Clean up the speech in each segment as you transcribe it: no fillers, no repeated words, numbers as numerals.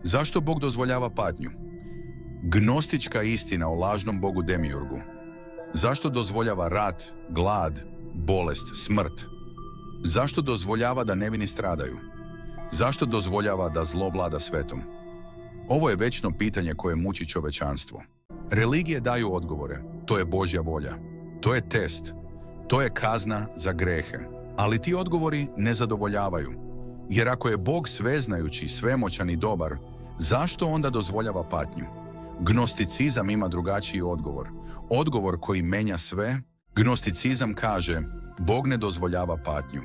Zašto Bog dozvoljava patnju? Gnostička istina o lažnom Bogu Demiurgu. Zašto dozvoljava rat, glad, bolest, smrt? Zašto dozvoljava da nevini stradaju? Zašto dozvoljava da zlo vlada svetom? Ovo je večno pitanje koje muči čovečanstvo. Religije daju odgovore. To je Božja volja. To je test. To je kazna za grehe. Ali ti odgovori ne zadovoljavaju. Jer ako je Bog sveznajući, svemoćan i dobar, zašto onda dozvoljava patnju? Gnosticizam ima drugačiji odgovor. Odgovor koji menja sve. Gnosticizam kaže, Bog ne dozvoljava patnju.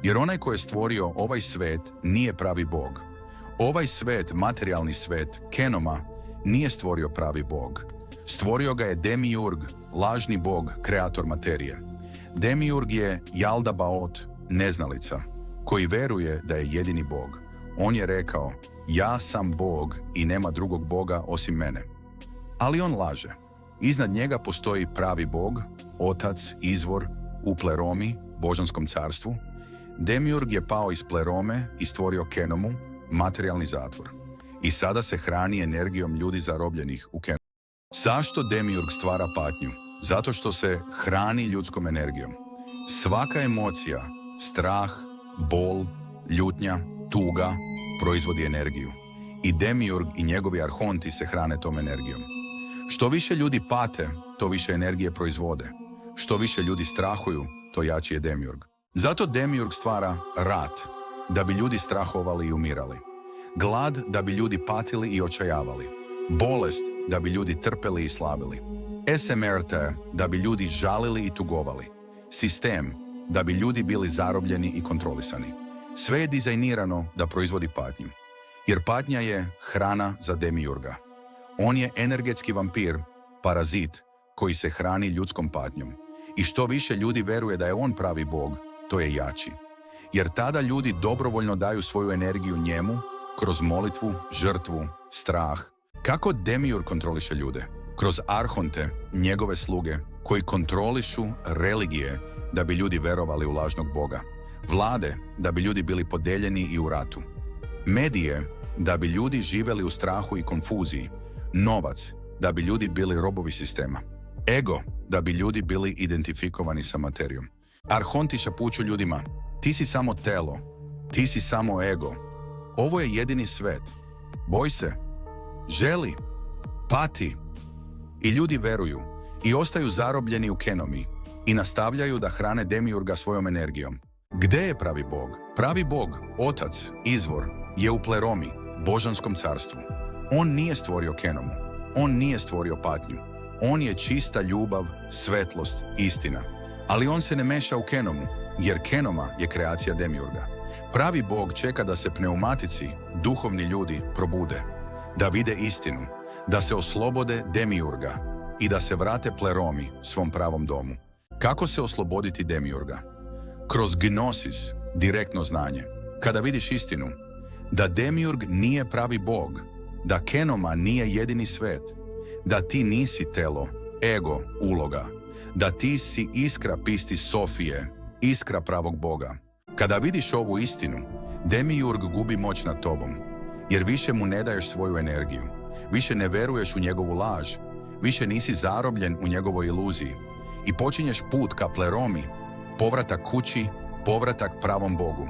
Jer onaj ko je stvorio ovaj svet nije pravi Bog. Ovaj svet, materijalni svet, Kenoma, nije stvorio pravi Bog. Stvorio ga je Demiurg, lažni Bog, kreator materije. Demiurg je Jaldabaot, neznalica, koji veruje da je jedini Bog. On je rekao, ja sam Bog i nema drugog Boga osim mene. Ali on laže. Iznad njega postoji pravi Bog, Otac, izvor, u Pleromi, božanskom carstvu. Demiurg je pao iz Plerome i stvorio Kenomu, materijalni zatvor. I sada se hrani energijom ljudi zarobljenih u Kenomu. Zašto Demiurg stvara patnju? Zato što se hrani ljudskom energijom. Svaka emocija, strah, bol, ljutnja, tuga, proizvodi energiju. I Demiurg i njegovi arhonti se hrane tom energijom. Što više ljudi pate, to više energije proizvode. Što više ljudi strahuju, to jači je Demiurg. Zato Demiurg stvara rat, da bi ljudi strahovali i umirali. Glad, da bi ljudi patili i očajavali. Bolest, da bi ljudi trpeli i slabili. SMRT, da bi ljudi žalili i tugovali. Sistem, da bi ljudi bili zarobljeni i kontrolisani. Sve je dizajnirano da proizvodi patnju. Jer patnja je hrana za Demiurga. On je energetski vampir, parazit, koji se hrani ljudskom patnjom. I što više ljudi veruje da je on pravi Bog, to je jači. Jer tada ljudi dobrovoljno daju svoju energiju njemu, kroz molitvu, žrtvu, strah. Kako Demiurg kontroliše ljude? Kroz arhonte, njegove sluge, koji kontrolišu religije da bi ljudi verovali u lažnog Boga. Vlade, da bi ljudi bili podeljeni i u ratu. Medije, da bi ljudi živeli u strahu i konfuziji. Novac, da bi ljudi bili robovi sistema. Ego, da bi ljudi bili identifikovani sa materijom. Arhonti šapuću ljudima, ti si samo telo, ti si samo ego. Ovo je jedini svet. Boj se, želi, pati. I ljudi veruju i ostaju zarobljeni u Kenomi i nastavljaju da hrane Demiurga svojom energijom. Gde je pravi Bog? Pravi Bog, Otac, izvor, je u Pleromi, božanskom carstvu. On nije stvorio Kenomu, on nije stvorio patnju. On je čista ljubav, svetlost, istina. Ali on se ne meša u Kenomu, jer Kenoma je kreacija Demiurga. Pravi Bog čeka da se pneumatici, duhovni ljudi, probude, da vide istinu, da se oslobode Demiurga i da se vrate Pleromi, svom pravom domu. Kako se osloboditi Demiurga? Kroz gnosis, direktno znanje. Kada vidiš istinu, da Demiurg nije pravi Bog, da Kenoma nije jedini svet, da ti nisi telo, ego, uloga, da ti si iskra pisti Sofije, iskra pravog Boga. Kada vidiš ovu istinu, Demiurg gubi moć nad tobom, jer više mu ne daješ svoju energiju, više ne veruješ u njegovu laž, više nisi zarobljen u njegovoj iluziji i počinješ put ka Pleromi, povratak kući, povratak pravom Bogu.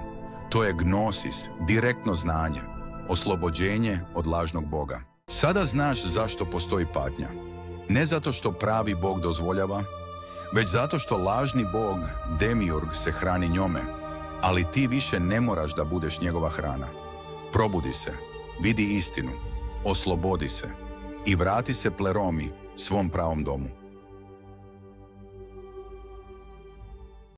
To je gnosis, direktno znanje, oslobođenje od lažnog Boga. Sada znaš zašto postoji patnja. Ne zato što pravi Bog dozvoljava, već zato što lažni Bog, Demiurg, se hrani njome, ali ti više ne moraš da budeš njegova hrana. Probudi se, vidi istinu, oslobodi se i vrati se Pleromi, svom pravom domu.